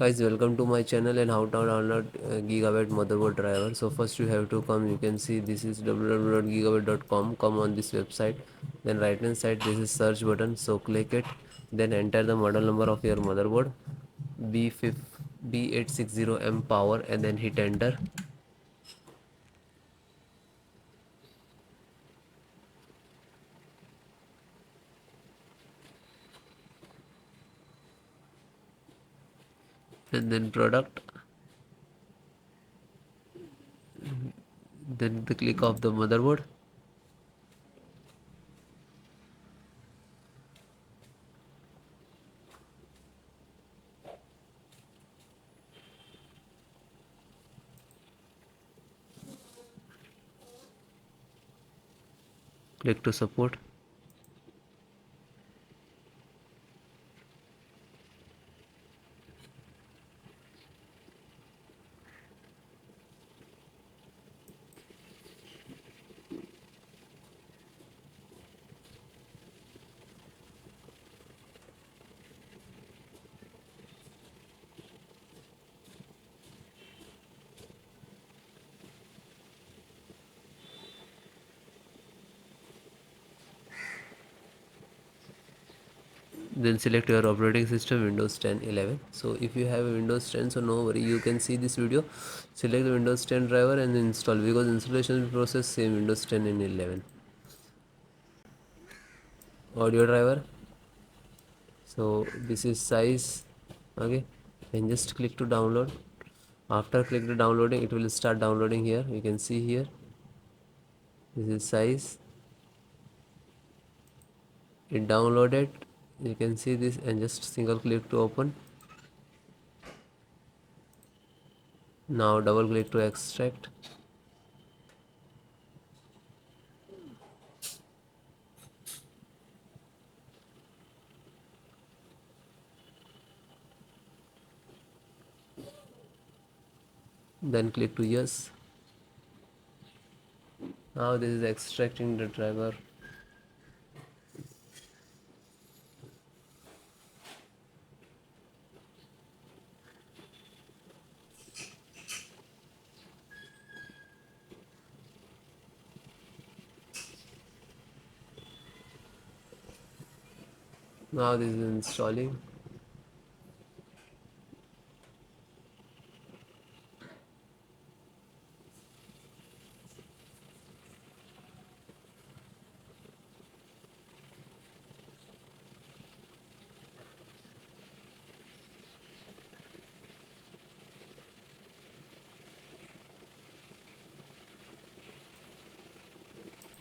Guys, welcome to my channel and how to download Gigabyte motherboard driver. So first you have to come, you can see this is www.gigabyte.com. Come on this website, then right hand side this is search button, so click it, then enter the model number of your motherboard B860M power and then hit enter. And then product, then the click of the motherboard. Click to support. Then select your operating system, Windows 10 11. So if you have a Windows 10, so no worry, you can see this video, select the Windows 10 driver and install, because installation process same Windows 10 and 11. Audio driver, so this is size, okay, and just click to download. After click to downloading, it will start downloading. Here you can see, here this is size, it downloaded, you can see this, and just single click to open. Now double click to extract. Then click to yes. Now this is extracting the driver. Now this is installing.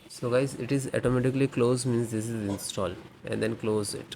So guys, it is automatically closed, means this is installed, and then close it.